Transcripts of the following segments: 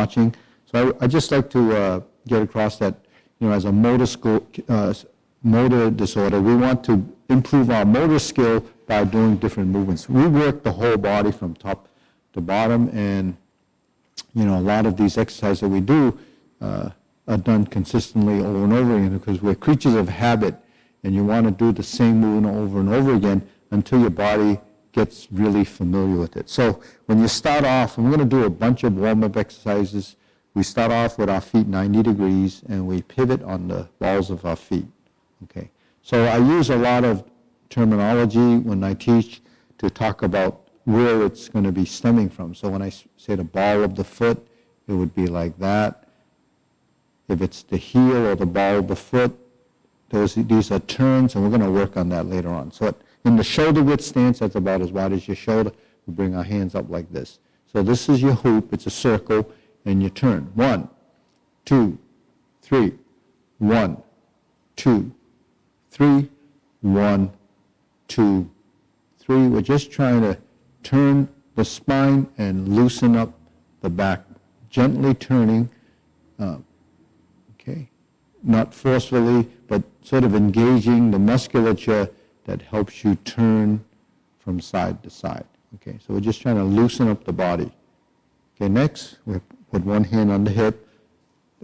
watching. So I just like to get across that, as a motor disorder, we want to improve our motor skill by doing different movements. We work the whole body from top to bottom, and a lot of these exercises that we do are done consistently over and over again because we're creatures of habit, and you want to do the same movement over and over again until your body gets really familiar with it. So when you start off, and we're going to do a bunch of warm-up exercises. We start off with our feet 90 degrees, and we pivot on the balls of our feet. Okay. So I use a lot of terminology when I teach to talk about where it's going to be stemming from. So when I say the ball of the foot, it would be like that. If it's the heel or the ball of the foot, these are turns, and we're going to work on that later on. So in the shoulder width stance, that's about as wide as your shoulder. We bring our hands up like this. So this is your hoop. It's a circle, and you turn. 1, 2, 3. 1, 2, 3. 1, 2, 3. We're just trying to turn the spine and loosen up the back, gently turning, okay, not forcefully, but sort of engaging the musculature that helps you turn from side to side. Okay, so we're just trying to loosen up the body. Okay, next, we put one hand on the hip.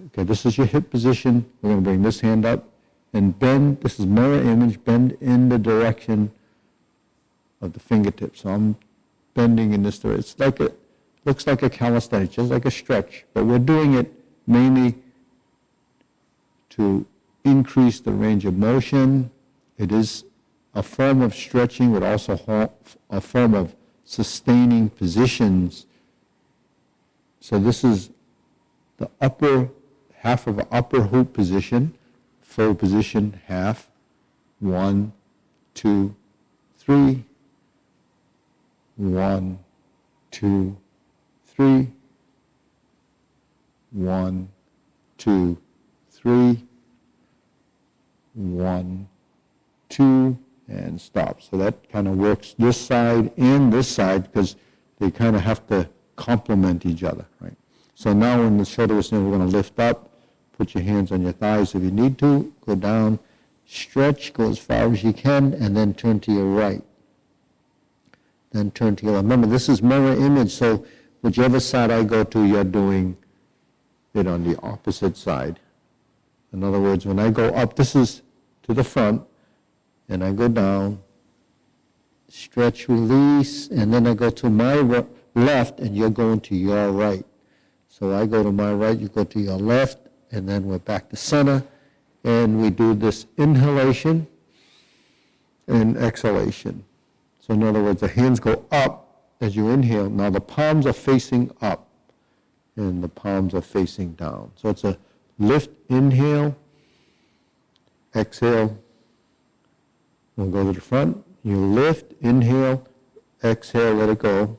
Okay, this is your hip position. We're going to bring this hand up and bend. This is mirror image, bend in the direction of the fingertips. So I'm bending in this direction. It's like looks like a calisthenics, just like a stretch, but we're doing it mainly to increase the range of motion. It is a form of stretching, but also a form of sustaining positions. So this is the upper half of an upper hoop position, full position, half. 1, 2, 3. 1, 2, 3. 1, 2, 3. 1, 2, and stop. So that kind of works this side and this side because they kind of have to complement each other, right? So now in the shoulder width, we're going to lift up, put your hands on your thighs if you need to, go down, stretch, go as far as you can, and then turn to your right. Then turn to your left. Remember, this is mirror image, so whichever side I go to, you're doing it on the opposite side. In other words, when I go up, this is to the front, and I go down, stretch, release, and then I go to my left, and you're going to your right. So I go to my right, you go to your left, and then we're back to center, and we do this inhalation and exhalation. So in other words, the hands go up as you inhale. Now the palms are facing up, and the palms are facing down. So it's a lift, inhale, exhale. We'll go to the front. You lift, inhale, exhale, let it go.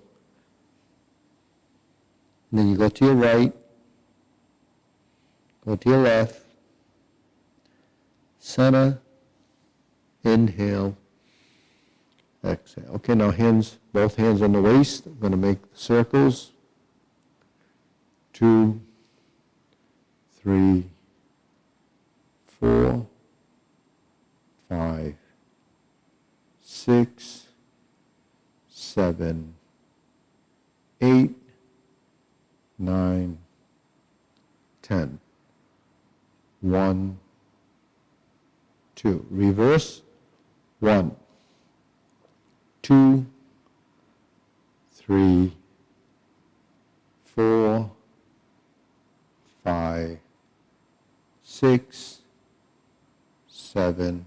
And then you go to your right, go to your left, center, inhale, exhale. Okay, now hands, both hands on the waist. I'm going to make circles. 2, 3, 4, 5, 6, 7, 8, 9, 10. 1, 2. Reverse. 1, 2, 3, 4, 5, 6, 7,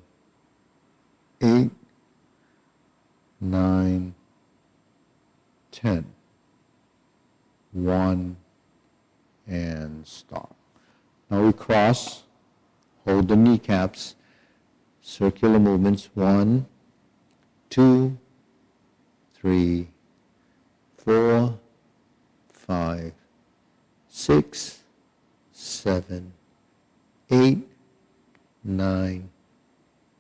8, 9, 10. 1, and stop. Now we cross, hold the kneecaps, circular movements. 1, 2, 3, 4, 5, 6, 7, 8, 9,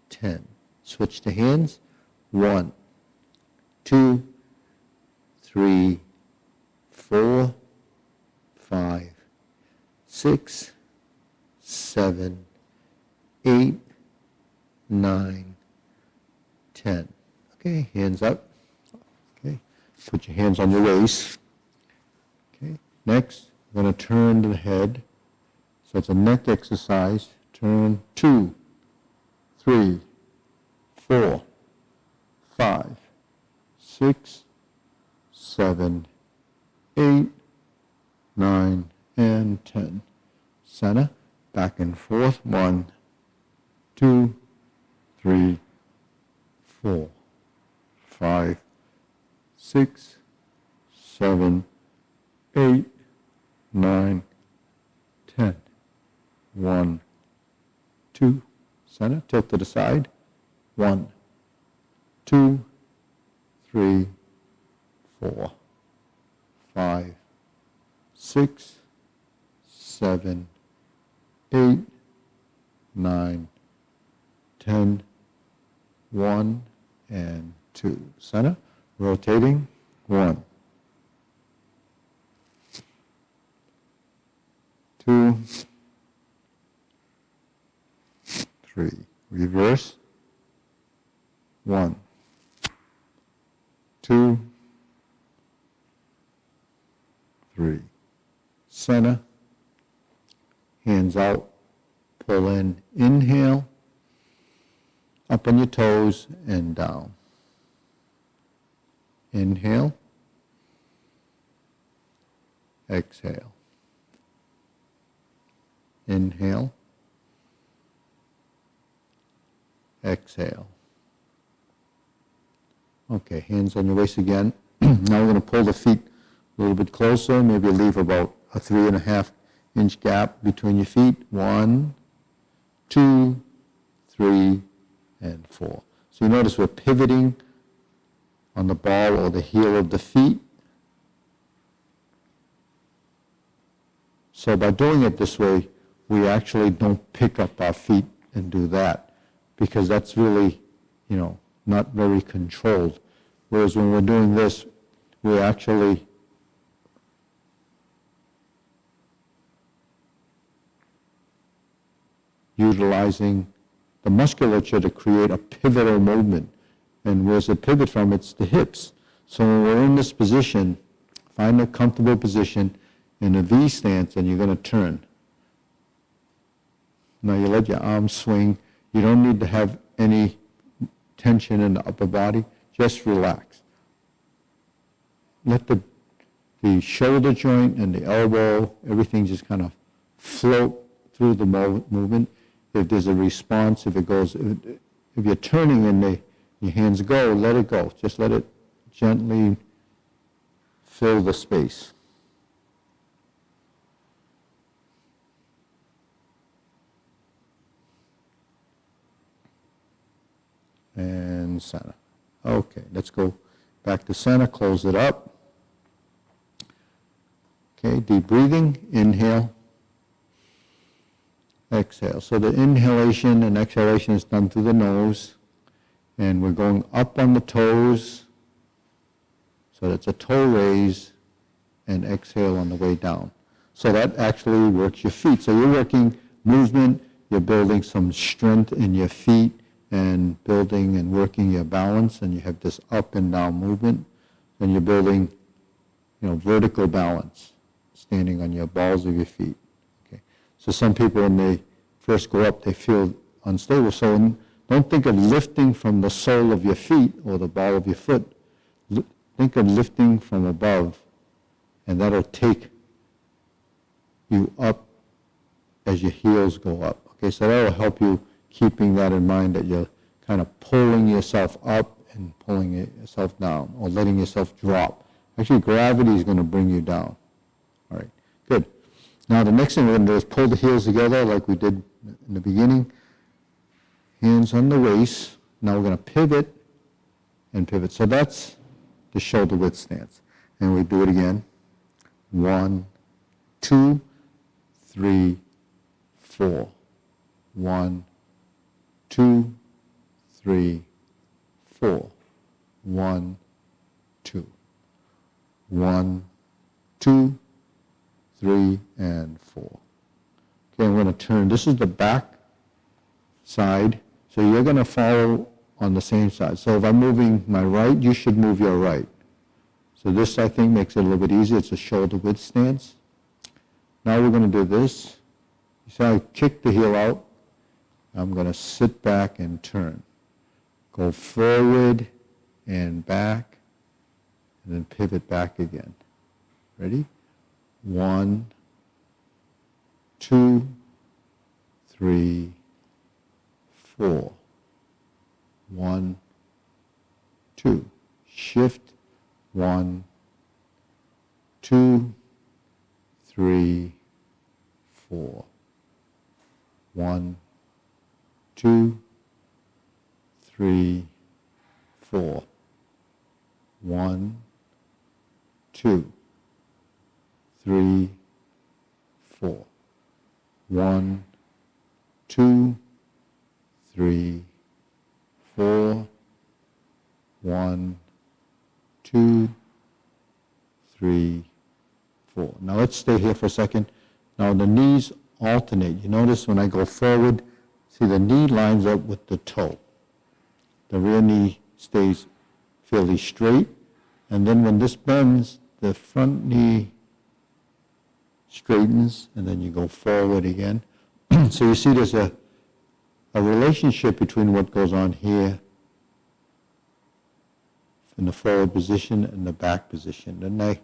10. Switch to hands. 1, 2, 3, 4, 5, 6, 7, 8, 9, 10. Okay, hands up. Okay, put your hands on your waist. Okay, next, we're going to turn the head. So it's a neck exercise. Turn 2, 3, 4, 5, 6, 7, 8, 9, and 10. Center, back and forth. 1, 2, 3, 4, 5, 6, 7, 8, 9, 10. 1, 2, center, tilt to the side. 1, 2, 3, 4, 5, 6, 7, 8, 9, 10, 1, and 2. Center, rotating. 1, 2, 3. Reverse. 1, 2, 3. Center. Hands out. Pull in. Inhale. Up on your toes and down. Inhale. Exhale. Inhale. Exhale. Okay, hands on your waist again. Now we're going to pull the feet a little bit closer, maybe leave about a 3.5-inch gap between your feet. 1, 2, 3, and 4. So you notice we're pivoting on the ball or the heel of the feet. So by doing it this way, we actually don't pick up our feet and do that, because that's really, not very controlled. Whereas when we're doing this, we're actually utilizing the musculature to create a pivotal movement. And where's the pivot from? It's the hips. So when we're in this position, find a comfortable position in a V stance, and you're going to turn. Now you let your arms swing. You don't need to have any tension in the upper body. Just relax. Let the shoulder joint and the elbow, everything just kind of float through the movement. If there's a response, if you're turning and your hands go, let it go. Just let it gently fill the space. And center. Okay, let's go back to center, close it up. Okay, deep breathing, inhale, exhale. So the inhalation and exhalation is done through the nose, and we're going up on the toes, so that's a toe raise, and exhale on the way down. So that actually works your feet. So you're working movement, you're building some strength in your feet, and building and working your balance, and you have this up and down movement, and you're building, vertical balance, standing on your balls of your feet. Okay. So some people, when they first go up, they feel unstable. So don't think of lifting from the sole of your feet or the ball of your foot. Think of lifting from above, and that'll take you up as your heels go up. Okay, so that'll help you, keeping that in mind, that you're kind of pulling yourself up and pulling yourself down, or letting yourself drop. Actually, gravity is going to bring you down. All right, good. Now the next thing we're going to do is pull the heels together like we did in the beginning. Hands on the waist. Now we're going to pivot and pivot. So that's the shoulder width stance. And we do it again. 1, 2, 3, 4. 1, 2, 3, 4. 1, 2. 1, 2, 3, and 4. going to turn. This is the back side, so you're going to follow on the same side. So if I'm moving my right, you should move your right. So this, I think, makes it a little bit easier. It's a shoulder width stance. Now we're going to do this. You see how I kick the heel out? I'm going to sit back and turn. Go forward and back, and then pivot back again. Ready? 1, 2, 3, 4. 1, 2. Shift. 1, 2, 3, 4. 1, 2, 3, 4. 1, 2, 3, 4. 1, 2, 3, 4. 1, 2, 3, 4. Now let's stay here for a second. Now the knees alternate. You notice when I go forward, see the knee lines up with the toe. The rear knee stays fairly straight, and then when this bends, the front knee straightens, and then you go forward again. So you see there's a relationship between what goes on here in the forward position and the back position. Then I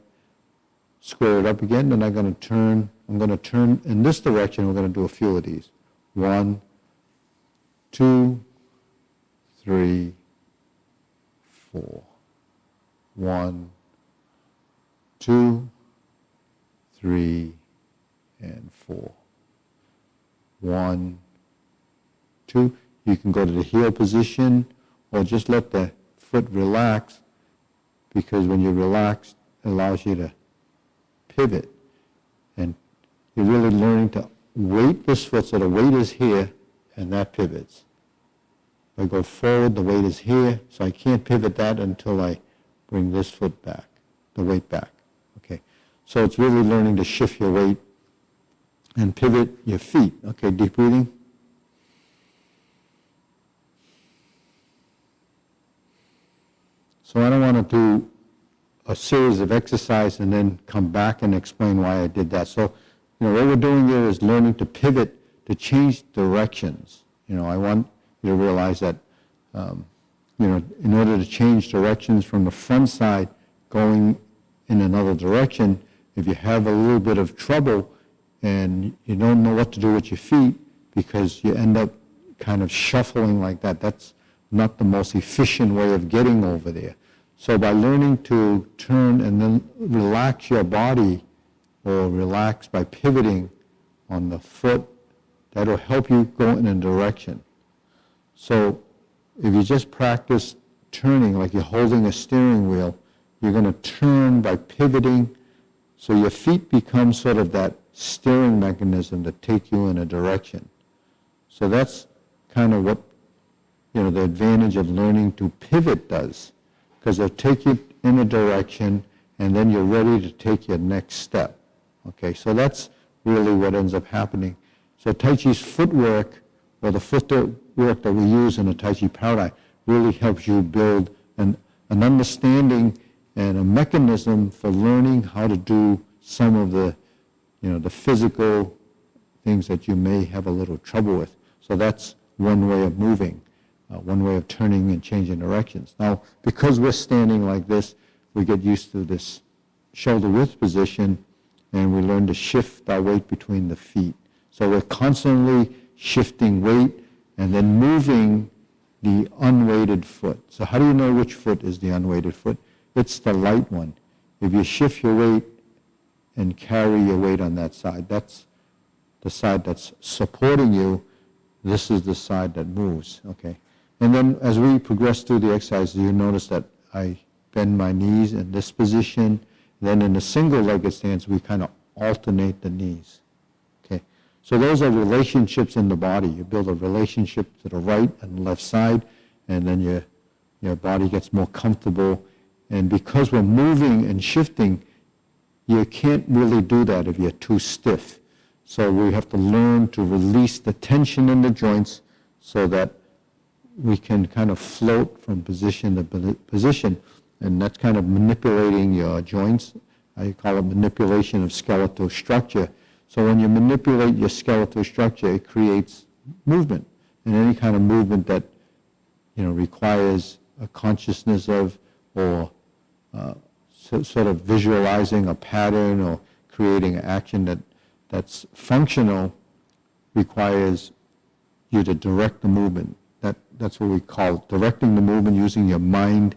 square it up again, then I'm going to turn in this direction. We're going to do a few of these. 1, 2, 3, 4. 1, 2, 3, and 4. 1, 2. You can go to the heel position or just let the foot relax, because when you relax, it allows you to pivot. And you're really learning to weight this foot so the weight is here and that pivots. If I go forward, the weight is here, so I can't pivot that until I bring this foot back, the weight back. Okay, so it's really learning to shift your weight and pivot your feet. Okay, deep breathing. So I don't want to do a series of exercises and then come back and explain why I did that. So, what we're doing here is learning to pivot, to change directions. I want you to realize that, in order to change directions from the front side going in another direction, if you have a little bit of trouble and you don't know what to do with your feet because you end up kind of shuffling like that, that's not the most efficient way of getting over there. So by learning to turn and then relax your body, or relax by pivoting on the foot, that'll help you go in a direction. So if you just practice turning like you're holding a steering wheel, you're going to turn by pivoting, so your feet become sort of that steering mechanism to take you in a direction. So that's kind of what the advantage of learning to pivot does, because they'll take you in a direction and then you're ready to take your next step. Okay, so that's really what ends up happening. So Tai Chi's footwork, or the footwork that we use in the Tai Chi Paradigm, really helps you build an understanding and a mechanism for learning how to do some of the, the physical things that you may have a little trouble with. So that's one way of moving. One way of turning and changing directions. Now, because we're standing like this, we get used to this shoulder width position, and we learn to shift our weight between the feet. So we're constantly shifting weight and then moving the unweighted foot. So how do you know which foot is the unweighted foot? It's the light one. If you shift your weight and carry your weight on that side, that's the side that's supporting you. This is the side that moves, okay? And then as we progress through the exercises, you notice that I bend my knees in this position. Then in the single-legged stance, we kind of alternate the knees, okay? So those are relationships in the body. You build a relationship to the right and left side, and then your body gets more comfortable. And because we're moving and shifting, you can't really do that if you're too stiff. So we have to learn to release the tension in the joints so that we can kind of float from position to position, and that's kind of manipulating your joints. I call it manipulation of skeletal structure. So when you manipulate your skeletal structure, it creates movement, and any kind of movement that requires a consciousness of, or sort of visualizing a pattern or creating an action that's functional, requires you to direct the movement. That's what we call directing the movement using your mind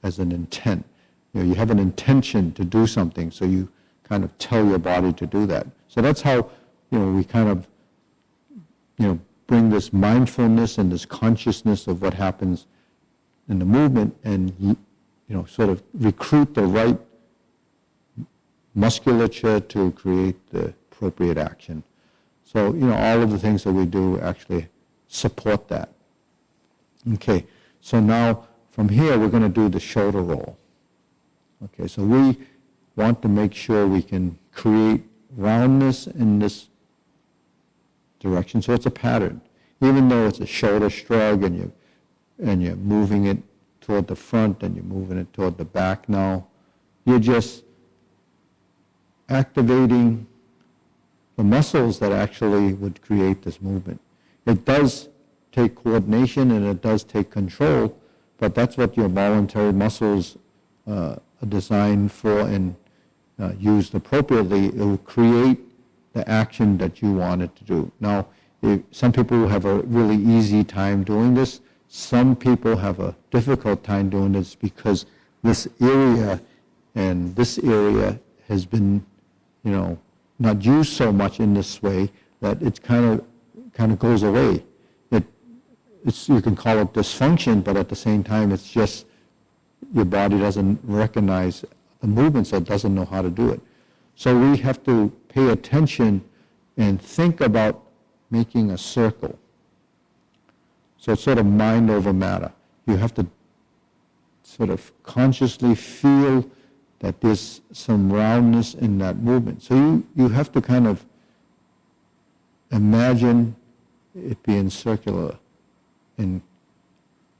as an intent. You have an intention to do something, so you kind of tell your body to do that. So that's how we kind of bring this mindfulness and this consciousness of what happens in the movement, and sort of recruit the right musculature to create the appropriate action. So all of the things that we do actually support that. Okay, so now from here we're going to do the shoulder roll. Okay, so we want to make sure we can create roundness in this direction, so it's a pattern. Even though it's a shoulder shrug and you're moving it toward the front and you're moving it toward the back now, you're just activating the muscles that actually would create this movement. It does take coordination and it does take control, but that's what your voluntary muscles are designed for, and used appropriately, it will create the action that you want it to do. Now, some people have a really easy time doing this. Some people have a difficult time doing this because this area and this area has been, not used so much in this way that it kind of goes away. You can call it dysfunction, but at the same time, it's just your body doesn't recognize the movement, so it doesn't know how to do it. So we have to pay attention and think about making a circle. So it's sort of mind over matter. You have to sort of consciously feel that there's some roundness in that movement. So you have to kind of imagine it being circular and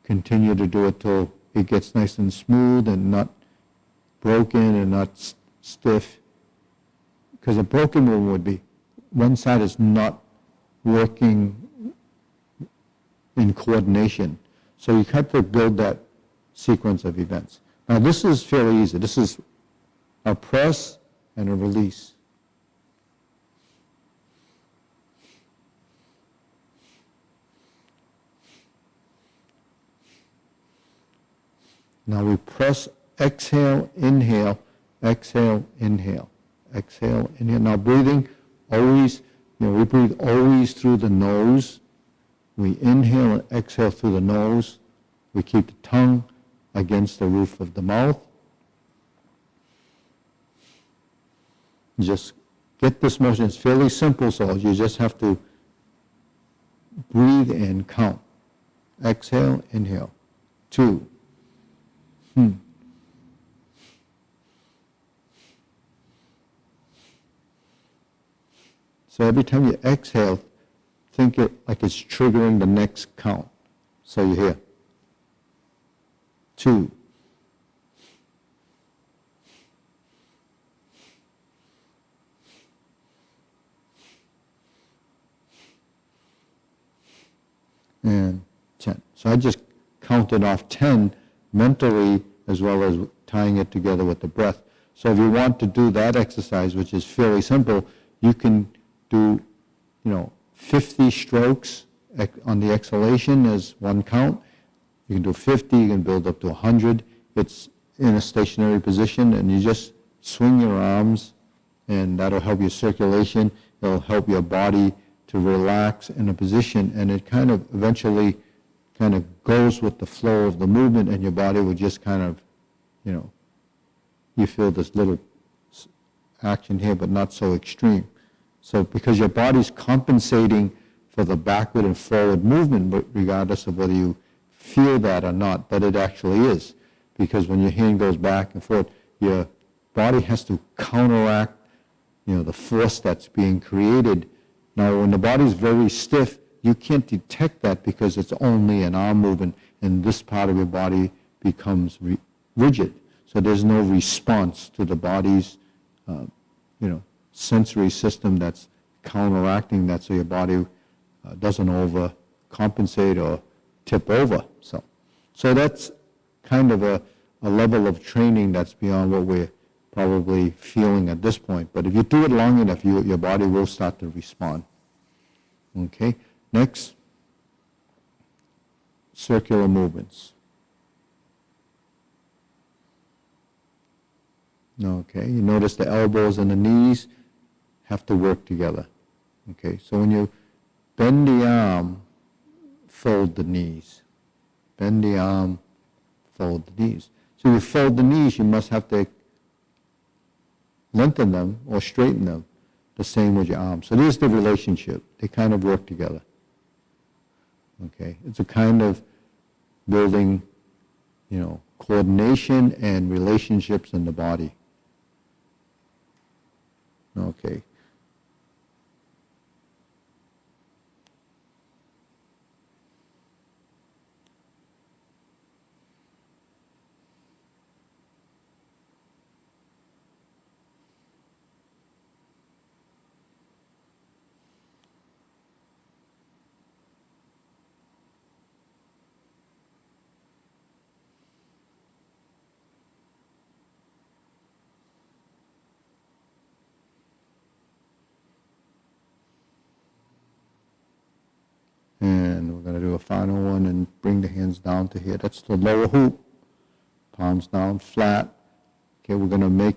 continue to do it till it gets nice and smooth and not broken and not stiff. Because a broken movement would be one side is not working in coordination. So you have to build that sequence of events. Now this is fairly easy. This is a press and a release. Now we press, exhale, inhale, exhale, inhale, exhale, inhale. Now breathing, always, we breathe always through the nose. We inhale and exhale through the nose. We keep the tongue against the roof of the mouth. Just get this motion. It's fairly simple, so you just have to breathe and count. Exhale, inhale. 2. So every time you exhale, think it like it's triggering the next count. So you hear 2. And 10. So I just counted off 10 mentally as well as tying it together with the breath. So if you want to do that exercise, which is fairly simple, you can do, 50 strokes on the exhalation as one count. You can do 50, you can build up to 100. It's in a stationary position, and you just swing your arms, and that'll help your circulation. It'll help your body to relax in a position, and it kind of eventually kind of goes with the flow of the movement, and your body will just kind of, you feel this little action here, but not so extreme. So because your body's compensating for the backward and forward movement, but regardless of whether you feel that or not, but it actually is. Because when your hand goes back and forth, your body has to counteract the force that's being created. Now, when the body's very stiff, you can't detect that because it's only an arm movement, and this part of your body becomes rigid. So there's no response to the body's, sensory system that's counteracting that, so your body doesn't overcompensate or tip over. So that's kind of a level of training that's beyond what we're probably feeling at this point. But if you do it long enough, your body will start to respond. Okay, next, circular movements. Okay, you notice the elbows and the knees have to work together. Okay, so when you bend the arm, fold the knees. Bend the arm, fold the knees. So you fold the knees, you must have to lengthen them or straighten them. The same with your arms. So there's the relationship. They kind of work together. Okay, it's a kind of building, coordination and relationships in the body. Okay. And we're going to do a final one and bring the hands down to here. That's the lower hoop. Palms down, flat. Okay, we're going to make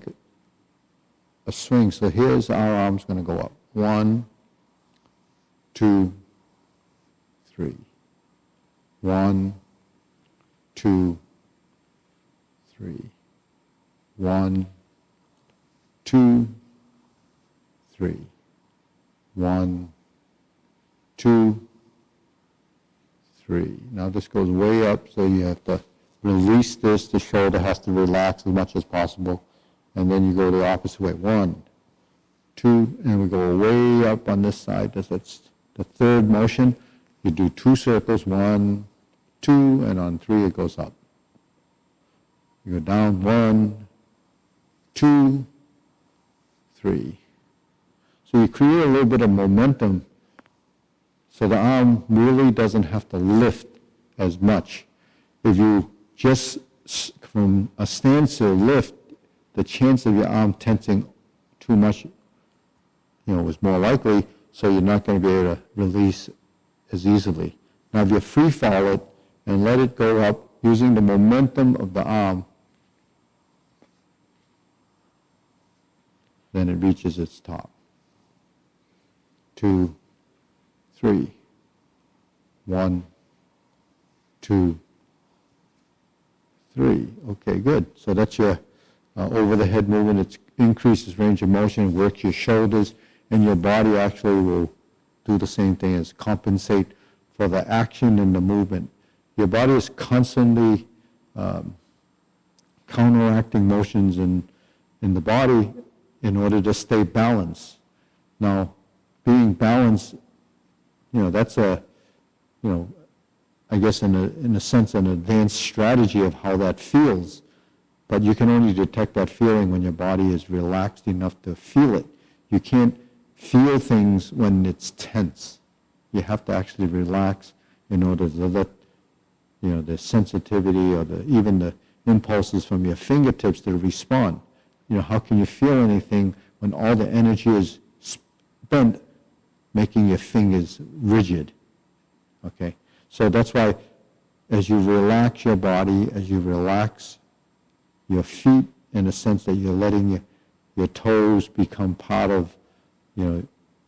a swing. So here's our arms going to go up. 1, 2, 3. 1, 2, 3. 1, 2, 3. 1, 2, 3. Now this goes way up, so you have to release this. The shoulder has to relax as much as possible. And then you go the opposite way. 1, 2, and we go way up on this side. That's the third motion. You do 2 circles, 1, 2, and on 3 it goes up. You go down, 1, 2, 3. So you create a little bit of momentum, so the arm really doesn't have to lift as much. If you just from a standstill lift, the chance of your arm tensing too much, is more likely, so you're not going to be able to release as easily. Now if you free fall it and let it go up using the momentum of the arm, then it reaches its top. 2, 3. 1, 2, 3. Okay, good. So that's your over the head movement. It increases range of motion, works your shoulders, and your body actually will do the same thing as compensate for the action and the movement. Your body is constantly counteracting motions in the body in order to stay balanced. Now, being balanced, that's I guess in a sense, an advanced strategy of how that feels. But you can only detect that feeling when your body is relaxed enough to feel it. You can't feel things when it's tense. You have to actually relax in order to let, the sensitivity or even the impulses from your fingertips to respond. How can you feel anything when all the energy is spent making your fingers rigid? Okay, so that's why as you relax your body, as you relax your feet, in a sense that you're letting your toes become part of,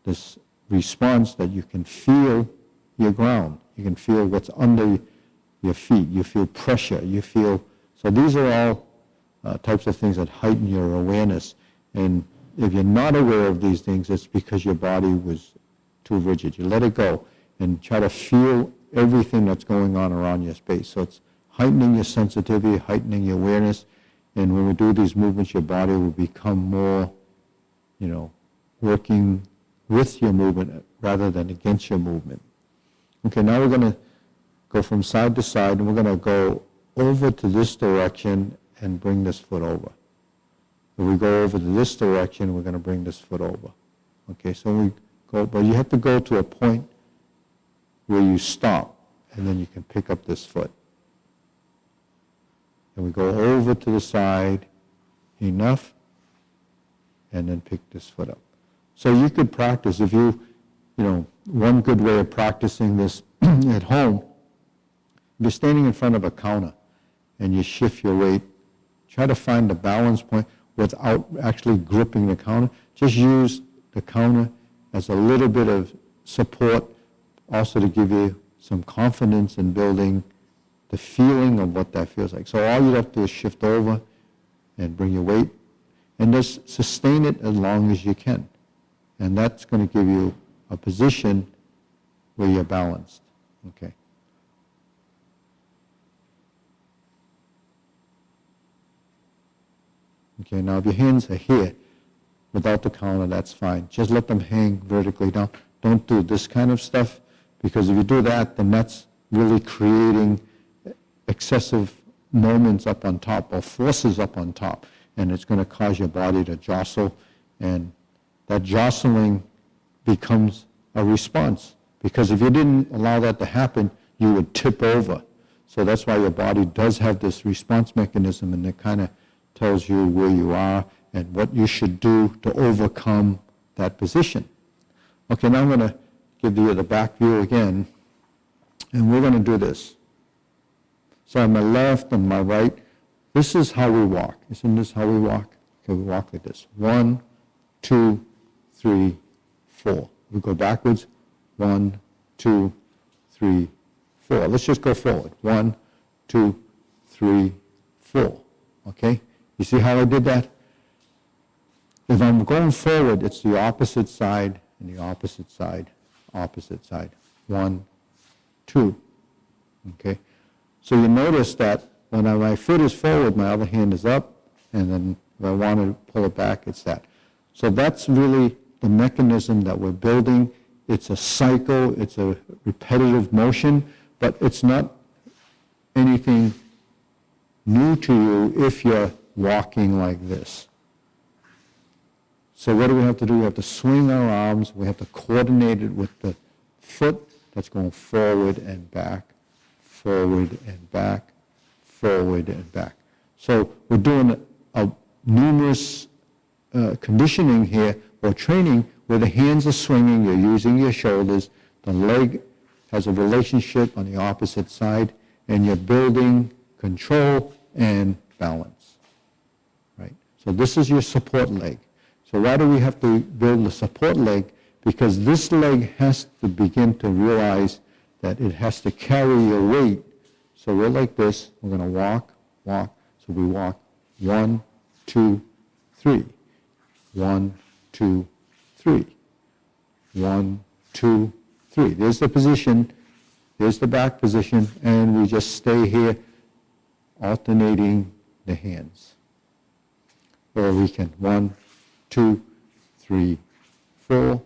this response, that you can feel your ground. You can feel what's under your feet. You feel pressure. You feel, so these are all types of things that heighten your awareness. And if you're not aware of these things, it's because your body was too rigid. You let it go and try to feel everything that's going on around your space. So it's heightening your sensitivity, heightening your awareness. And when we do these movements, your body will become more, working with your movement rather than against your movement. Okay, now we're going to go from side to side, and we're going to go over to this direction and bring this foot over. If we go over to this direction, we're going to bring this foot over. Okay, so we go, but you have to go to a point where you stop, and then you can pick up this foot. And we go over to the side enough, and then pick this foot up. So you could practice, if you know, one good way of practicing this at home, if you're standing in front of a counter and you shift your weight, try to find the balance point without actually gripping the counter. Just use the counter as a little bit of support, also to give you some confidence in building the feeling of what that feels like. So all you have to do is shift over and bring your weight, and just sustain it as long as you can. And that's going to give you a position where you're balanced. Okay. Okay, now if your hands are here without the counter, that's fine. Just let them hang vertically down. Don't do this kind of stuff, because if you do that, then that's really creating excessive moments up on top, or forces up on top, and it's going to cause your body to jostle, and that jostling becomes a response, because if you didn't allow that to happen, you would tip over. So that's why your body does have this response mechanism, and it kind of tells you where you are and what you should do to overcome that position. Okay, now I'm going to give you the back view again, and we're going to do this. So on my left and my right, this is how we walk. Isn't this how we walk? Okay, we walk like this. 1, 2, 3, 4. We go backwards. 1, 2, 3, 4. Let's just go forward. 1, 2, 3, 4. Okay? You see how I did that? If I'm going forward, it's the opposite side and the opposite side, opposite side. 1, 2. Okay? So you notice that when my foot is forward, my other hand is up, and then if I want to pull it back, it's that. So that's really the mechanism that we're building. It's a cycle, it's a repetitive motion, but it's not anything new to you if you're walking like this. So what do we have to do? We have to swing our arms, we have to coordinate it with the foot that's going forward and back, forward and back, forward and back. So we're doing a numerous conditioning here, or training, where the hands are swinging, you're using your shoulders, the leg has a relationship on the opposite side, and you're building control and balance, right? So this is your support leg. So why do we have to build the support leg? Because this leg has to begin to realize that it has to carry your weight. So we're like this, we're going to walk, walk, so we walk 1, 2, 3. 1, 2, 3. 1, 2, 3. There's the position, there's the back position, and we just stay here alternating the hands. Or we can 1, 2, 3, 4.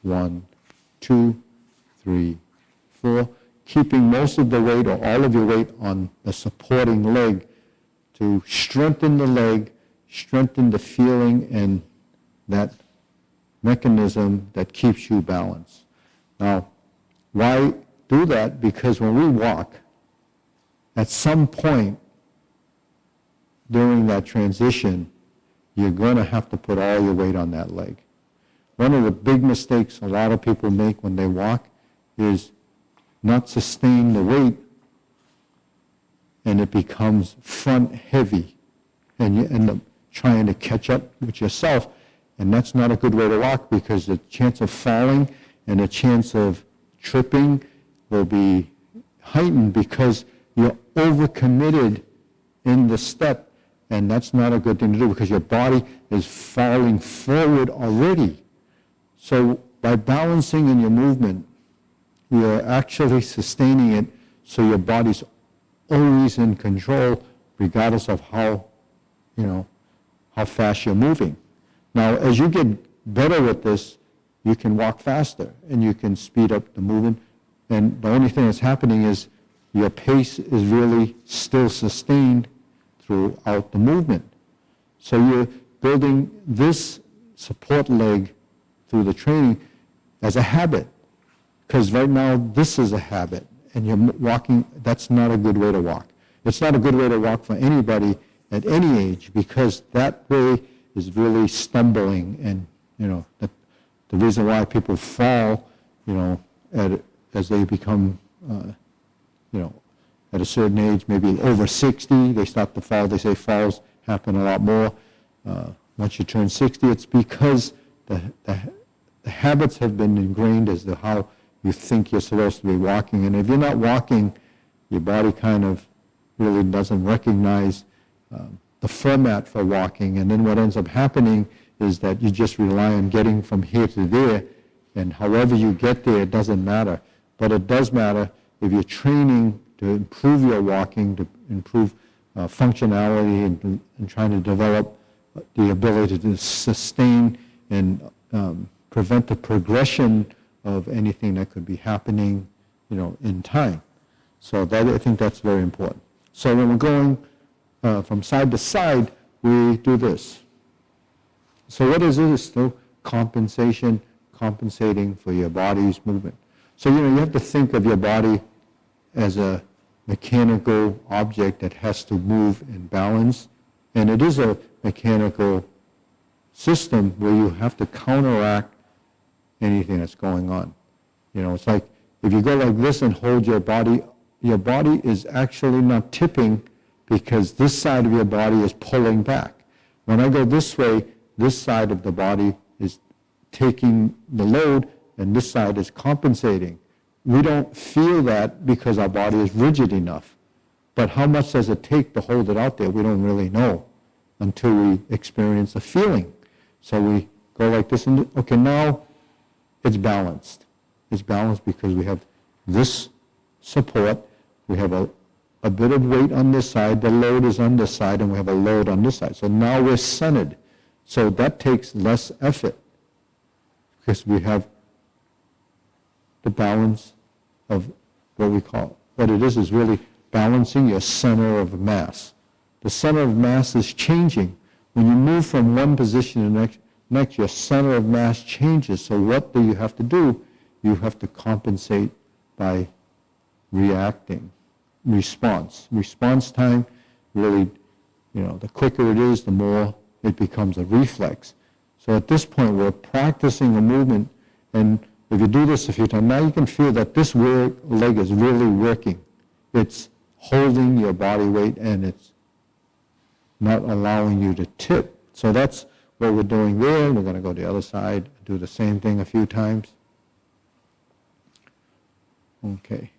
1, 2, 3, 4. Keeping most of the weight or all of your weight on the supporting leg to strengthen the leg, strengthen the feeling and that mechanism that keeps you balanced. Now, why do that? Because when we walk, at some point during that transition, you're going to have to put all your weight on that leg. One of the big mistakes a lot of people make when they walk is not sustain the weight, and it becomes front heavy, and you end up trying to catch up with yourself, and that's not a good way to walk, because the chance of falling and the chance of tripping will be heightened because you're overcommitted in the step, and that's not a good thing to do because your body is falling forward already. So by balancing in your movement, you're actually sustaining it so your body's always in control regardless of how fast you're moving. Now, as you get better with this, you can walk faster and you can speed up the movement. And the only thing that's happening is your pace is really still sustained throughout the movement. So you're building this support leg through the training as a habit. Because right now, this is a habit. And you're walking, that's not a good way to walk. It's not a good way to walk for anybody at any age, because that way is really stumbling. And, the reason why people fall, as they become, at a certain age, maybe over 60, they start to fall. They say falls happen a lot more. Once you turn 60, it's because the habits have been ingrained as to how you think you're supposed to be walking. And if you're not walking, your body kind of really doesn't recognize the format for walking. And then what ends up happening is that you just rely on getting from here to there, and however you get there, it doesn't matter. But it does matter if you're training to improve your walking, to improve functionality, and trying to develop the ability to sustain and prevent the progression of anything that could be happening, in time. So I think that's very important. So when we're going from side to side, we do this. So what is it? It's still compensating for your body's movement. So, you have to think of your body as a mechanical object that has to move and balance. And it is a mechanical system where you have to counteract anything that's going on. It's like if you go like this and hold your body is actually not tipping because this side of your body is pulling back. When I go this way, this side of the body is taking the load and this side is compensating. We don't feel that because our body is rigid enough. But how much does it take to hold it out there? We don't really know until we experience a feeling. So we go like this and, okay, now it's balanced. It's balanced because we have this support, we have a bit of weight on this side, the load is on this side, and we have a load on this side. So now we're centered. So that takes less effort because we have the balance of what it is really balancing your center of mass. The center of mass is changing. When you move from one position to the next, your center of mass changes. So what do you have to do? You have to compensate by reacting. Response time, really, the quicker it is, the more it becomes a reflex. So at this point, we're practicing a movement, and if you do this a few times, now you can feel that this leg is really working. It's holding your body weight, and it's not allowing you to tip. So that's what we're doing there. We're going to go to the other side, do the same thing a few times. Okay.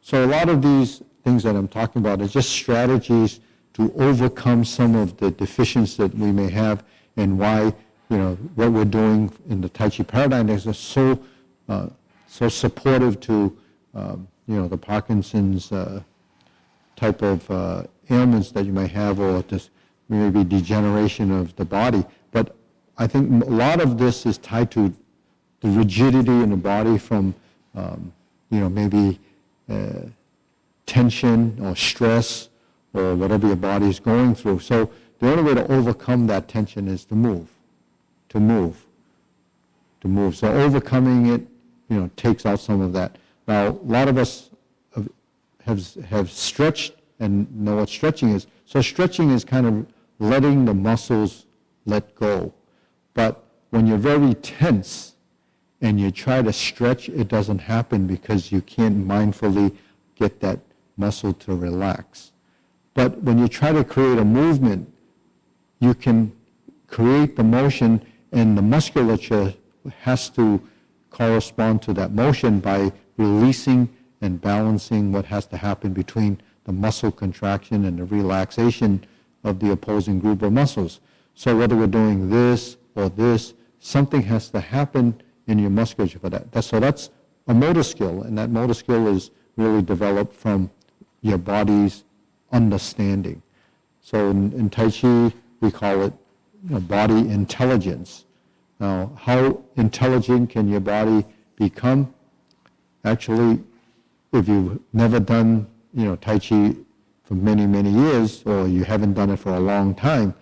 So a lot of these things that I'm talking about is just strategies to overcome some of the deficiencies that we may have, and why, what we're doing in the Tai Chi Paradigm is so supportive to, the Parkinson's type of ailments that you may have, or this maybe degeneration of the body. But I think a lot of this is tied to the rigidity in the body from, maybe tension or stress or whatever your body is going through. So the only way to overcome that tension is to move. So overcoming it, takes out some of that. Now, a lot of us have stretched and know what stretching is. So stretching is kind of letting the muscles let go. But when you're very tense and you try to stretch, it doesn't happen because you can't mindfully get that muscle to relax. But when you try to create a movement, you can create the motion, and the musculature has to correspond to that motion by releasing and balancing what has to happen between the muscle contraction and the relaxation of the opposing group of muscles. So whether we're doing this or this, something has to happen in your musculature for that. So that's a motor skill, and that motor skill is really developed from your body's understanding. So in Tai Chi, we call it body intelligence. Now, how intelligent can your body become? Actually, if you've never done, Tai Chi for many, many years, or you haven't done it for a long time,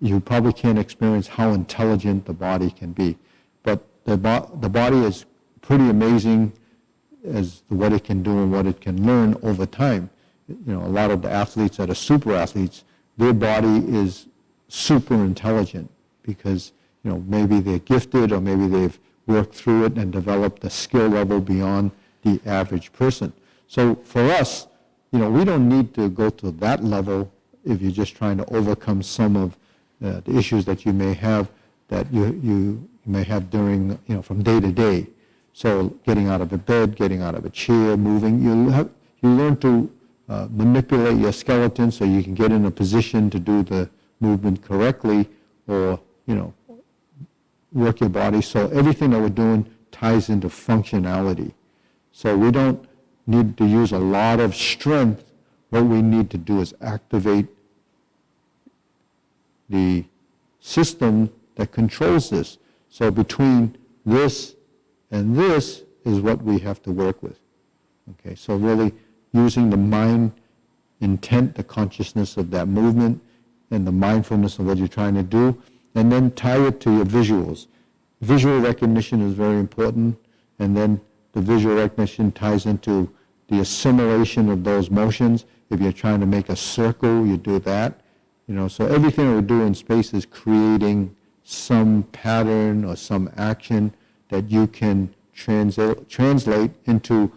you probably can't experience how intelligent the body can be. But the body is pretty amazing as to what it can do and what it can learn over time. A lot of the athletes that are super athletes, their body is super intelligent because, maybe they're gifted or maybe they've worked through it and developed a skill level beyond the average person. So for us, we don't need to go to that level if you're just trying to overcome some of the issues that you may have that you may have during, from day to day. So getting out of a bed, getting out of a chair, moving, you learn to manipulate your skeleton so you can get in a position to do the movement correctly, or, work your body. So everything that we're doing ties into functionality. So we don't need to use a lot of strength. What we need to do is activate the system that controls this. So between this and this is what we have to work with. Okay, so really using the mind intent, the consciousness of that movement, and the mindfulness of what you're trying to do, and then tie it to your visuals. Visual recognition is very important, and then the visual recognition ties into the assimilation of those motions. If you're trying to make a circle, you do that. So everything that we do in space is creating some pattern or some action that you can translate into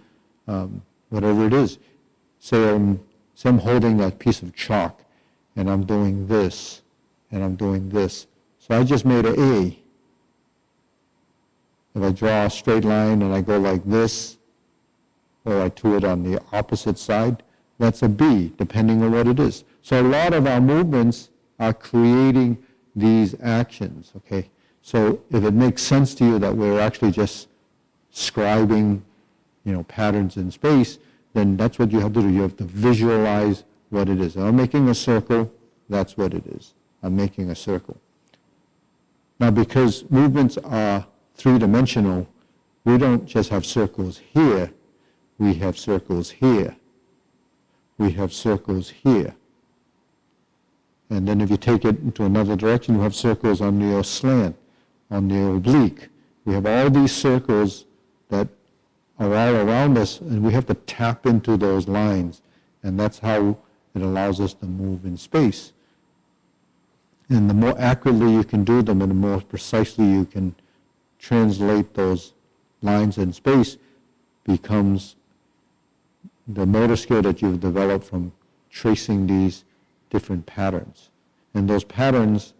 whatever it is. Say I'm holding a piece of chalk, and I'm doing this, and I'm doing this. So I just made an A. If I draw a straight line and I go like this, or I do it on the opposite side, that's a B, depending on what it is. So a lot of our movements are creating these actions, okay? So if it makes sense to you that we're actually just scribing, patterns in space, then that's what you have to do. You have to visualize what it is. I'm making a circle, that's what it is. I'm making a circle. Now, because movements are three-dimensional, we don't just have circles here, we have circles here. We have circles here. And then if you take it into another direction, you have circles on your slant, on the oblique. We have all these circles that are all around us, and we have to tap into those lines. And that's how it allows us to move in space. And the more accurately you can do them and the more precisely you can translate those lines in space becomes the motor skill that you've developed from tracing these different patterns. And those patterns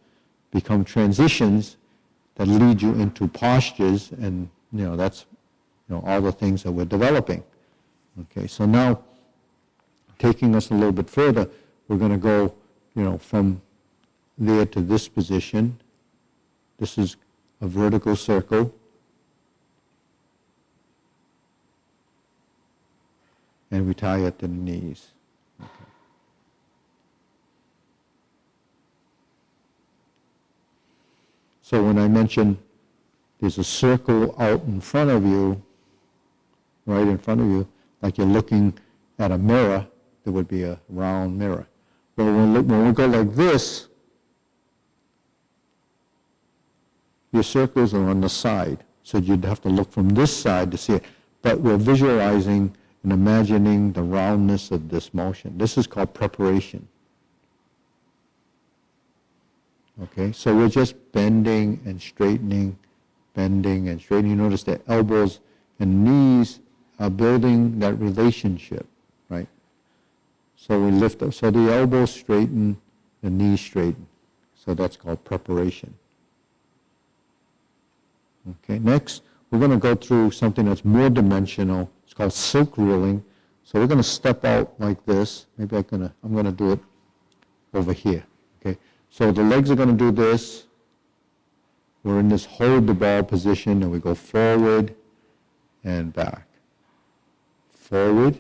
become transitions that lead you into postures, and that's all the things that we're developing. Okay, so now taking us a little bit further, we're going to go from there to this position. This is a vertical circle. And we tie it to the knees. Okay. So when I mention there's a circle out in front of you, right in front of you, like you're looking at a mirror, there would be a round mirror. But when we go like this, your circles are on the side. So you'd have to look from this side to see it. But we're visualizing and imagining the roundness of this motion. This is called preparation. Okay, so we're just bending and straightening, bending and straightening. You notice the elbows and knees are building that relationship, right? So we lift up, so the elbows straighten, the knees straighten. So that's called preparation. Okay, next, we're going to go through something that's more dimensional. It's called silk reeling. So we're going to step out like this. Maybe I'm going to do it over here. Okay, so the legs are going to do this. We're in this hold the ball position, and we go forward and back. Forward,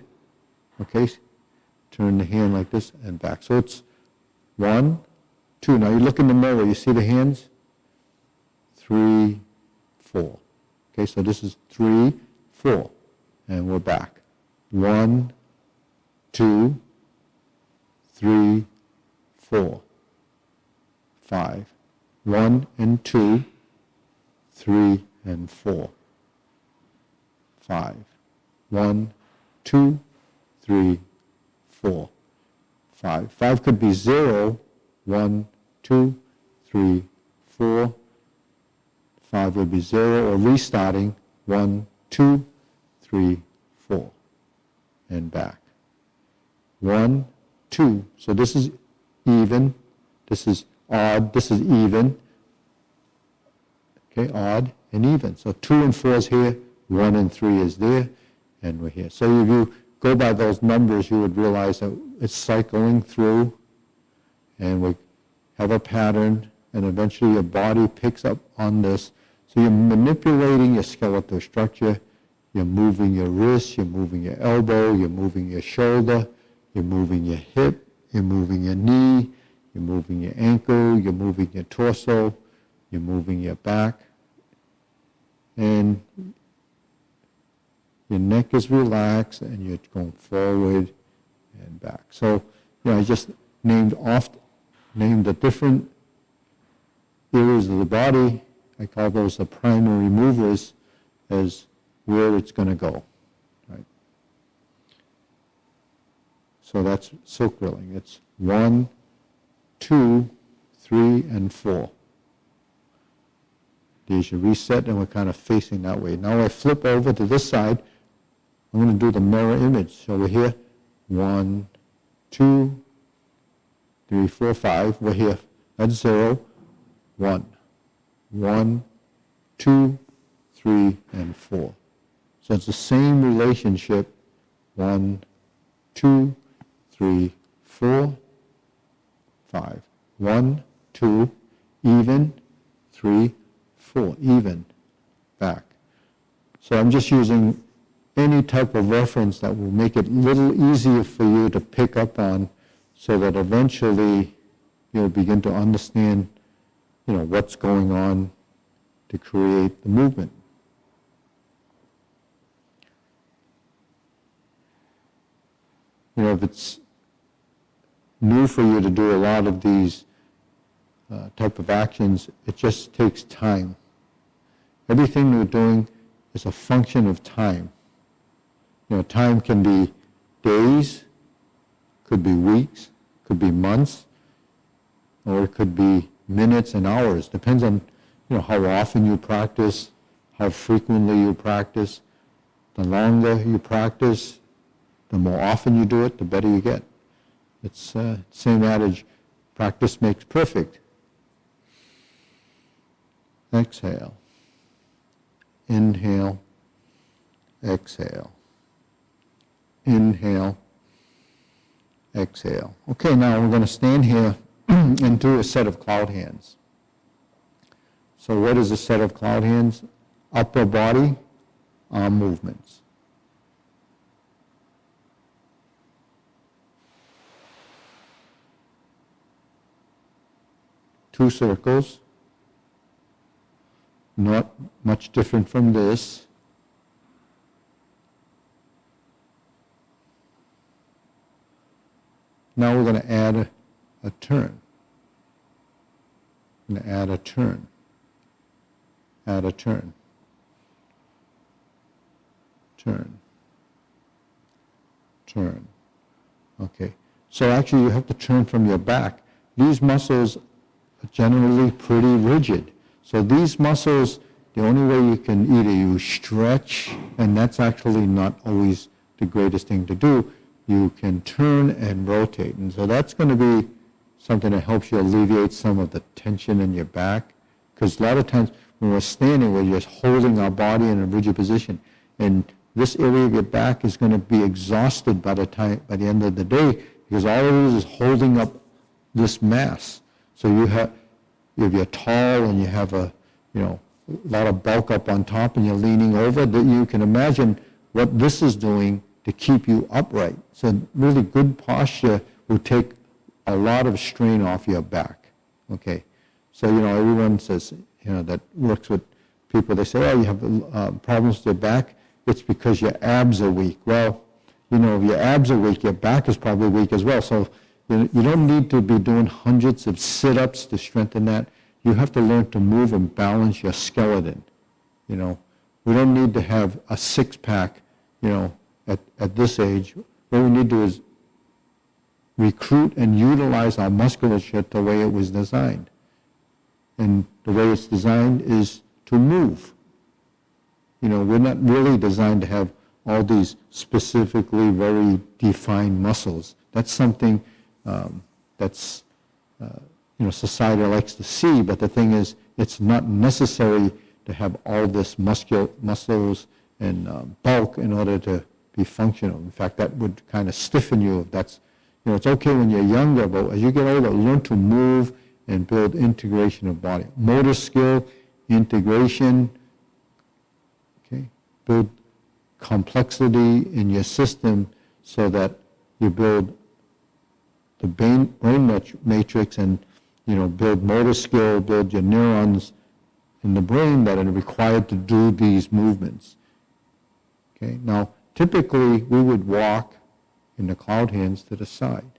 okay, turn the hand like this and back. So it's 1, 2. Now you look in the mirror, you see the hands? 3, 4. Okay, so this is 3, 4. And we're back. 1, 2, 3, 4, 5. 1 and 2, 3 and 4, 5. 1, 2, 3, 4, 5. 5 could be 0, 1, 2, 3, 4. 5 would be 0, or restarting, 1, 2, 3, 4, and back. 1, 2. So this is even, this is odd, this is even. Okay, odd and even. So 2 and 4 is here, 1 and 3 is there, and we're here. So if you go by those numbers, you would realize that it's cycling through, and we have a pattern, and eventually your body picks up on this. So you're manipulating your skeletal structure, you're moving your wrist, you're moving your elbow, you're moving your shoulder, you're moving your hip, you're moving your knee, you're moving your ankle, you're moving your torso, you're moving your back, and your neck is relaxed, and you're going forward and back. So, I just named the different areas of the body. I call those the primary movers, as where it's going to go, right? So that's silk drilling. It's 1, 2, 3, and 4. There's your reset, and we're kind of facing that way. Now I flip over to this side. I'm going to do the mirror image. So we're here, 1, 2, 3, 4, 5. We're here. That's 0, 1. 1, 2, 3, and 4. So it's the same relationship. 1, 2, 3, 4, 5. 1, 2, even, 3, 4, even, back. So I'm just using any type of reference that will make it a little easier for you to pick up on, so that eventually you'll begin to understand, what's going on to create the movement. If it's new for you to do a lot of these type of actions, it just takes time. Everything we're doing is a function of time. Time can be days, could be weeks, could be months, or it could be minutes and hours. Depends on, how often you practice, how frequently you practice. The longer you practice, the more often you do it, the better you get. It's the same adage, practice makes perfect. Exhale. Inhale. Exhale. Inhale. Exhale. Okay, now we're going to stand here and do a set of cloud hands. So what is a set of cloud hands? Upper body, arm movements. Two circles, not much different from this. Now we're going to add a turn. I'm going to add a turn. Add a turn. Turn. Turn. Okay. So actually you have to turn from your back. These muscles are generally pretty rigid. So these muscles, the only way you can either you stretch, and that's actually not always the greatest thing to do, you can turn and rotate. And so that's going to be something that helps you alleviate some of the tension in your back. Because a lot of times when we're standing, we're just holding our body in a rigid position. And this area of your back is going to be exhausted by the end of the day, because all it is holding up this mass. So if you're tall and you have a lot of bulk up on top and you're leaning over, that you can imagine what this is doing to keep you upright. So really good posture will take a lot of strain off your back. Okay, so everyone says that works with people. They say, oh, you have problems with your back. It's because your abs are weak. Well, if your abs are weak, your back is probably weak as well. So you don't need to be doing hundreds of sit-ups to strengthen that. You have to learn to move and balance your skeleton. We don't need to have a six-pack, at this age. What we need to do is recruit and utilize our musculature the way it was designed. And the way it's designed is to move. We're not really designed to have all these specifically very defined muscles. That's something that's, society likes to see, but the thing is, it's not necessary to have all this muscles and bulk in order to be functional. In fact, that would kind of stiffen you if that's, it's okay when you're younger, but as you get older, learn to move and build integration of body. Motor skill, integration, okay? Build complexity in your system so that you build the brain matrix and, build motor skill, build your neurons in the brain that are required to do these movements. Okay, now typically we would walk in the cloud hands to the side.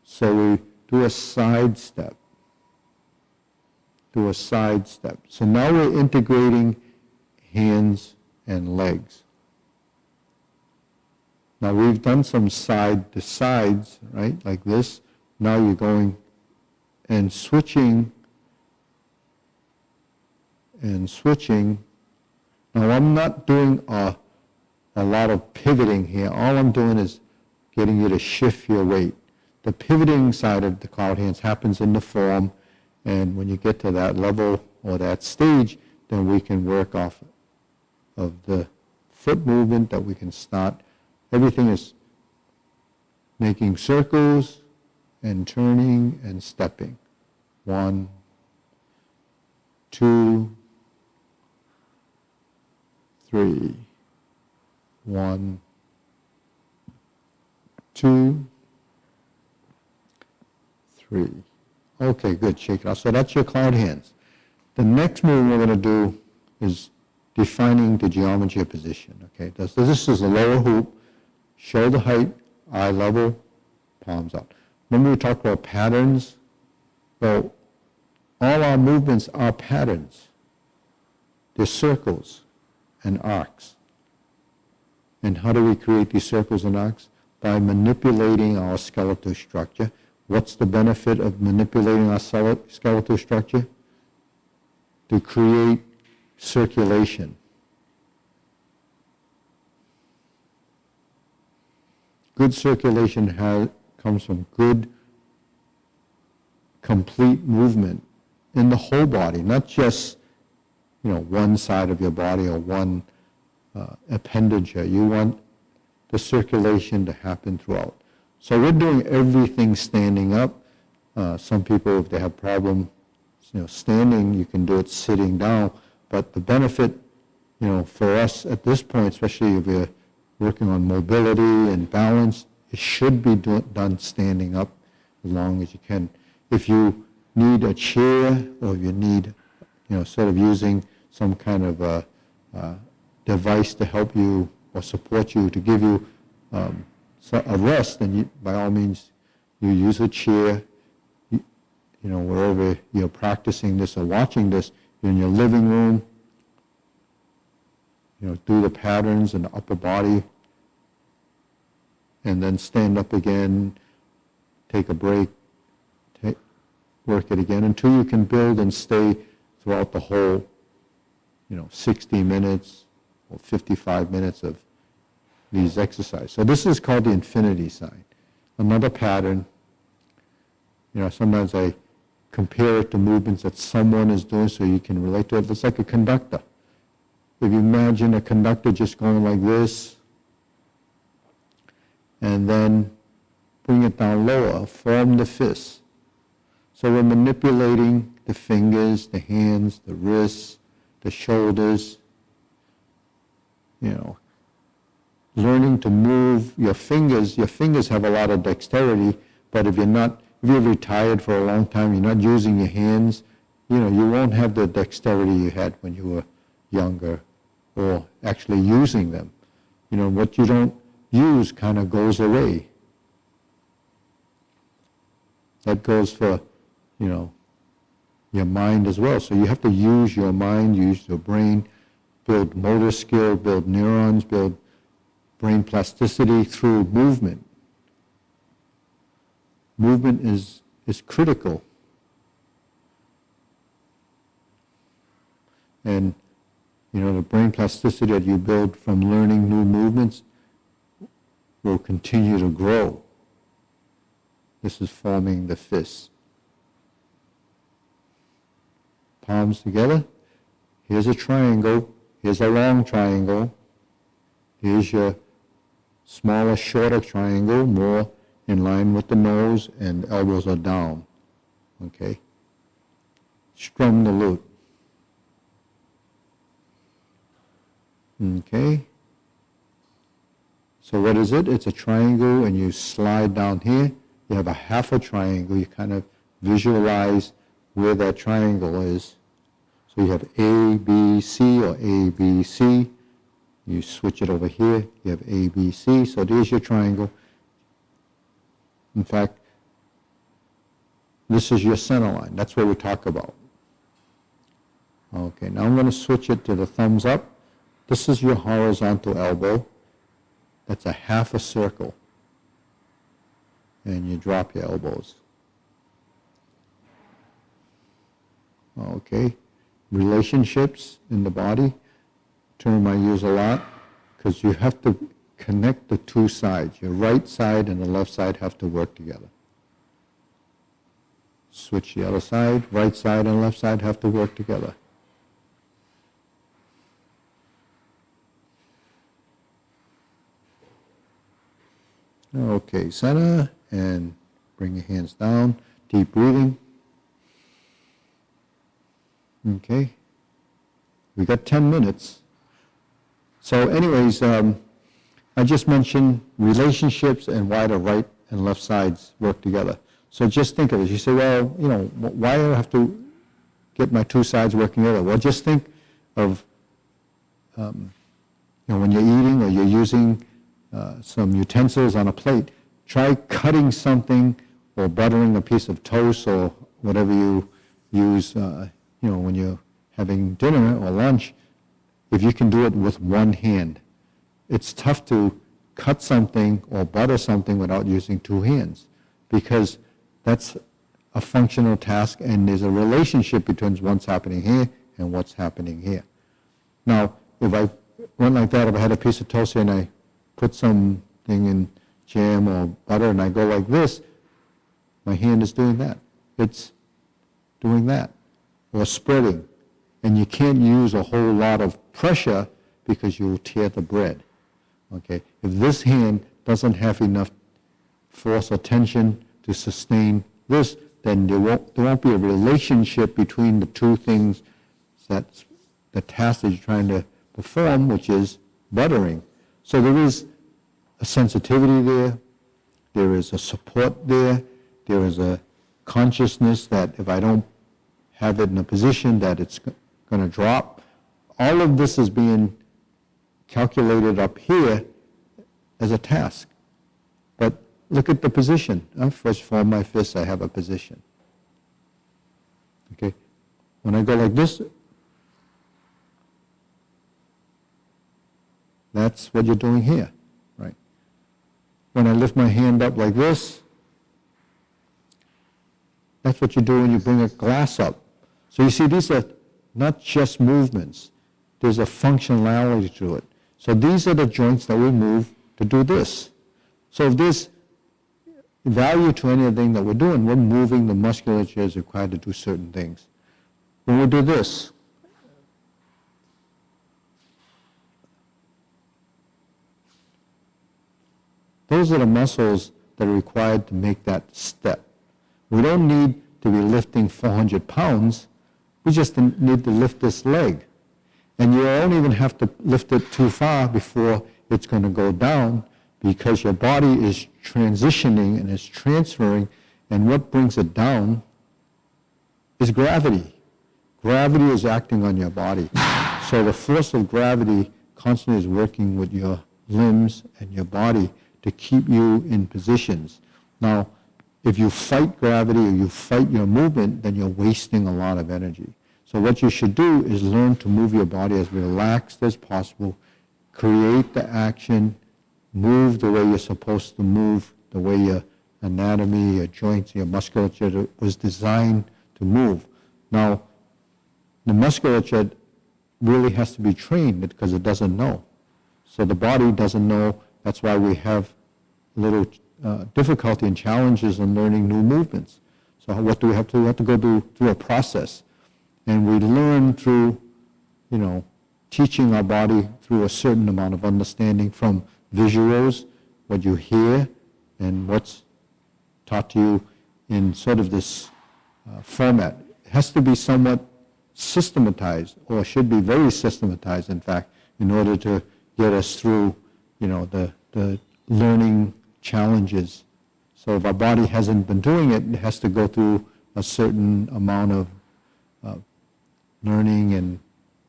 So we do a side step. So now we're integrating hands and legs. Now we've done some side to sides, right, like this. Now you're going and switching. Now I'm not doing a lot of pivoting here. All I'm doing is getting you to shift your weight. The pivoting side of the cloud hands happens in the form, and when you get to that level or that stage, then we can work off of the foot movement that we can start. Everything is making circles and turning and stepping. 1, 2, 3. 1, 2, 3. Okay, good. Shake it off. So that's your cloud hands. The next move we're going to do is defining the geometry of position. Okay, this is a lower hoop, shoulder height, eye level, palms out. Remember we talked about patterns? Well, all our movements are patterns. They're circles and arcs. And how do we create these circles and arcs? By manipulating our skeletal structure. What's the benefit of manipulating our skeletal structure? To create circulation. Good circulation comes from good, complete movement in the whole body, not just one side of your body or one appendage. You want the circulation to happen throughout. So we're doing everything standing up. Some people, if they have problem, standing, you can do it sitting down. But the benefit, for us at this point, especially if you're working on mobility and balance, it should be done standing up as long as you can. If you need a chair or if you need, sort of using some kind of a device to help you or support you to give you a rest, then by all means you use a chair. Wherever you're practicing this or watching this, you're in your living room. Do the patterns in the upper body, and then stand up again, take a break, work it again until you can build and stay throughout the whole, 60 minutes or 55 minutes of these exercises. So this is called the infinity sign. Another pattern, sometimes I compare it to movements that someone is doing so you can relate to it. It's like a conductor. If you imagine a conductor just going like this, and then bring it down lower, form the fist. So we're manipulating the fingers, the hands, the wrists, the shoulders, learning to move your fingers. Your fingers have a lot of dexterity, but if you're retired for a long time, you're not using your hands, you know, you won't have the dexterity you had when you were younger or actually using them. You know, what you don't use kind of goes away. That goes for, you know, your mind as well. So you have to use your mind, use your brain, build motor skill, build neurons, build brain plasticity through movement. Movement is critical. And, you know, the brain plasticity that you build from learning new movements will continue to grow. This is forming the fist. Palms together. Here's a triangle. Here's a long triangle. Here's your smaller, shorter triangle, more in line with the nose, and elbows are down. Okay? Strum the lute. Okay? So what is it? It's a triangle, and you slide down here. You have a half a triangle. You kind of visualize where that triangle is. So you have A, B, C, or A, B, C. You switch it over here. You have A, B, C. So there's your triangle. In fact, this is your center line. That's what we talk about. Okay, now I'm going to switch it to the thumbs up. This is your horizontal elbow. That's a half a circle. And you drop your elbows. Okay, relationships in the body, term I use a lot, because you have to connect the two sides. Your right side and the left side have to work together. Switch the other side, right side and left side have to work together. Okay, center, and bring your hands down. Deep breathing. Okay. We got 10 minutes. So anyways, I just mentioned relationships and why the right and left sides work together. So just think of it. You say, well, you know, why do I have to get my two sides working together? Well, just think of, you know, when you're eating or you're using some utensils on a plate, try cutting something or buttering a piece of toast or whatever you use, you know, when you're having dinner or lunch, if you can do it with one hand. It's tough to cut something or butter something without using two hands, because that's a functional task and there's a relationship between what's happening here and what's happening here. Now, if I went like that, if I had a piece of toast here and I put something in jam or butter and I go like this, my hand is doing that. It's doing that. Or spreading. And you can't use a whole lot of pressure because you will tear the bread. Okay? If this hand doesn't have enough force or tension to sustain this, then there won't be a relationship between the two things, that's the task that you're trying to perform, which is buttering. So there is a sensitivity there, there is a support there, there is a consciousness that if I don't have it in a position that it's going to drop. All of this is being calculated up here as a task. But look at the position. I first form my fist, I have a position. Okay? When I go like this, that's what you're doing here, right? When I lift my hand up like this, that's what you do when you bring a glass up. So you see, these are not just movements. There's a functionality to it. So these are the joints that we move to do this. So if there's value to anything that we're doing, we're moving the musculature is required to do certain things. When we do this, those are the muscles that are required to make that step. We don't need to be lifting 400 pounds. We just need to lift this leg. And you don't even have to lift it too far before it's going to go down, because your body is transitioning and is transferring And what brings it down is gravity. Gravity is acting on your body. So the force of gravity constantly is working with your limbs and your body to keep you in positions. Now, if you fight gravity or you fight your movement, then you're wasting a lot of energy. So what you should do is learn to move your body as relaxed as possible, create the action, move the way you're supposed to move, the way your anatomy, your joints, your musculature was designed to move. Now, the musculature really has to be trained because it doesn't know. So the body doesn't know. That's why we have a little difficulty and challenges in learning new movements. So what do we have to do? We have to go through a process. And we learn through, teaching our body through a certain amount of understanding from visuals, what you hear, and what's taught to you in sort of this format. It has to be somewhat systematized, or should be very systematized, in fact, in order to get us through, the learning challenges. So if our body hasn't been doing it, it has to go through a certain amount of learning and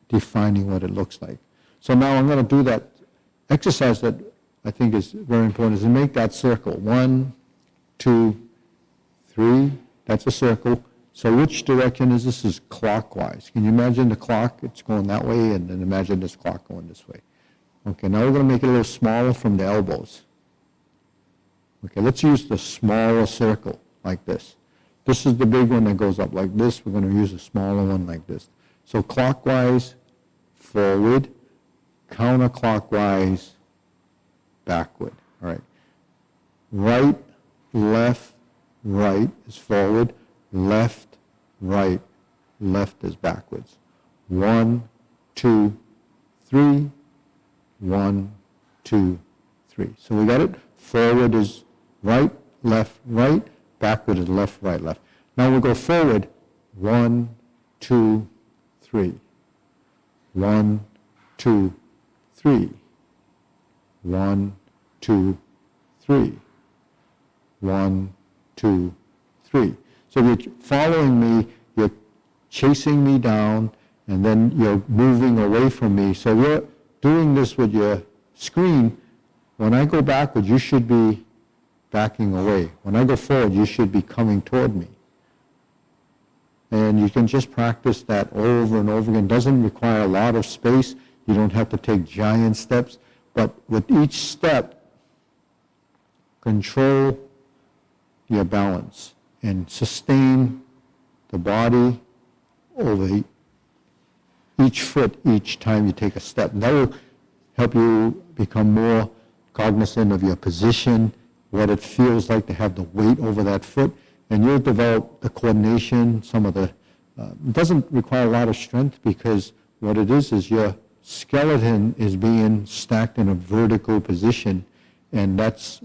defining what it looks like. So now I'm going to do that exercise that I think is very important, is to make that circle. 1, 2, 3, that's a circle. So which direction is this? Is clockwise. Can you imagine the clock? It's going that way, and then imagine this clock going this way. Okay, now we're going to make it a little smaller from the elbows. Okay, let's use the smaller circle like this. This is the big one that goes up like this. We're going to use a smaller one like this. So clockwise, forward, counterclockwise, backward. All right. Right, left, right is forward. Left, right, left is backwards. 1, 2, 3. 1, 2, 3. So we got it? Forward is right, left, right. Backward is left, right, left. Now we'll go forward. 1, 2, 3. 1, 2, 3. 1, 2, 3. 1, 2, 3. So if you're following me, you're chasing me down, and then you're moving away from me. So you're doing this with your screen. When I go backward, you should be backing away. When I go forward, you should be coming toward me. And you can just practice that over and over again. It doesn't require a lot of space. You don't have to take giant steps. But with each step, control your balance and sustain the body over each foot each time you take a step. And that will help you become more cognizant of your position, what it feels like to have the weight over that foot, and you'll develop the coordination, some of the, it doesn't require a lot of strength, because what it is your skeleton is being stacked in a vertical position, and that's,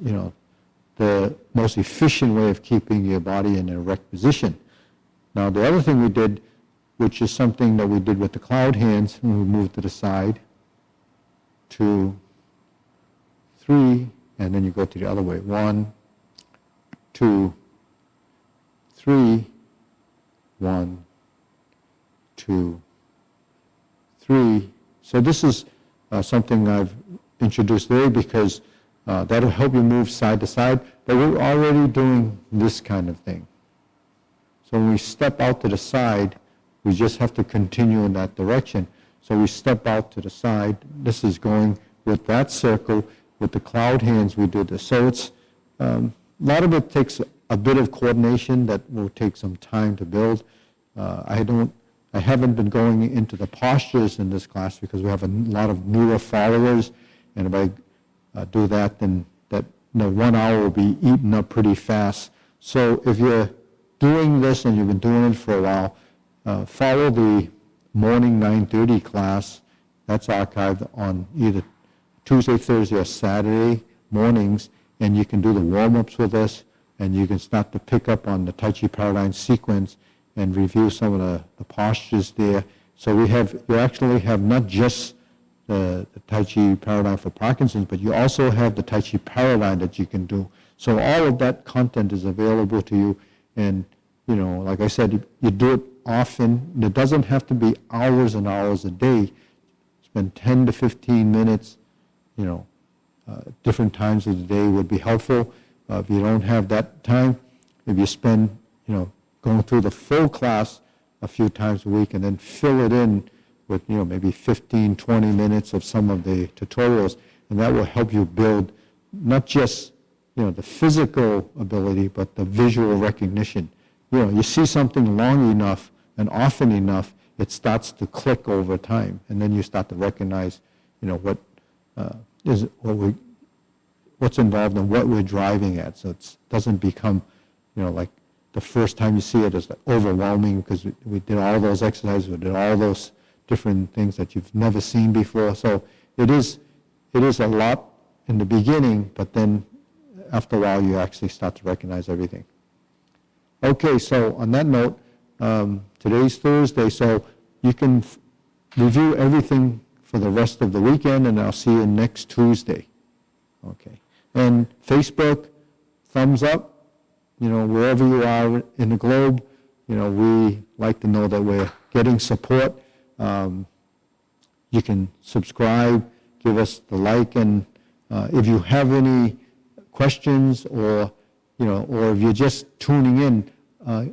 the most efficient way of keeping your body in an erect position. Now, the other thing we did, which is something that we did with the cloud hands, when we moved to the side, 2, 3, and then you go to the other way. 1, 2, 3, 1, 2, 3. So this is something I've introduced there because that'll help you move side to side, but we're already doing this kind of thing. So when we step out to the side, we just have to continue in that direction. So we step out to the side. This is going with that circle. With the cloud hands, we do this. So it's, a lot of it takes a bit of coordination that will take some time to build. I haven't been going into the postures in this class because we have a lot of newer followers, and if I do that, then that 1 hour will be eaten up pretty fast. So if you're doing this and you've been doing it for a while, follow the morning 9:30 class. That's archived on either Tuesday, Thursday, or Saturday mornings, and you can do the warm-ups with us, and you can start to pick up on the Tai Chi Paradigm sequence and review some of the postures there. So you actually have not just the Tai Chi Paradigm for Parkinson's, but you also have the Tai Chi Paradigm that you can do. So all of that content is available to you. And, you know, like I said, you do it often. It doesn't have to be hours and hours a day. Spend 10 to 15 minutes, you know, different times of the day would be helpful. If you don't have that time, if you spend, you know, going through the full class a few times a week and then fill it in with, you know, maybe 15, 20 minutes of some of the tutorials, and that will help you build not just, you know, the physical ability, but the visual recognition. You know, you see something long enough and often enough, it starts to click over time, and then you start to recognize, you know, what's involved and what we're driving at. So it doesn't become, you know, like the first time you see it is like overwhelming because we did all those exercises, we did all those different things that you've never seen before. So it is a lot in the beginning, but then after a while you actually start to recognize everything. Okay, so on that note, today's Thursday, so you can review everything for the rest of the weekend, and I'll see you next Tuesday. Okay, and Facebook, thumbs up. You know, wherever you are in the globe, you know, we like to know that we're getting support. You can subscribe, give us the like, and if you have any questions or, you know, or if you're just tuning in,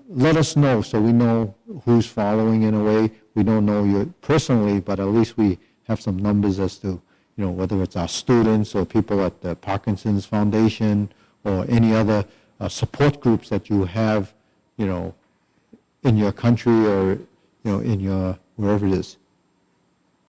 let us know so we know who's following in a way. We don't know you personally, but at least we have some numbers as to, you know, whether it's our students or people at the Parkinson's Foundation or any other support groups that you have, you know, in your country or, you know, in your, wherever it is.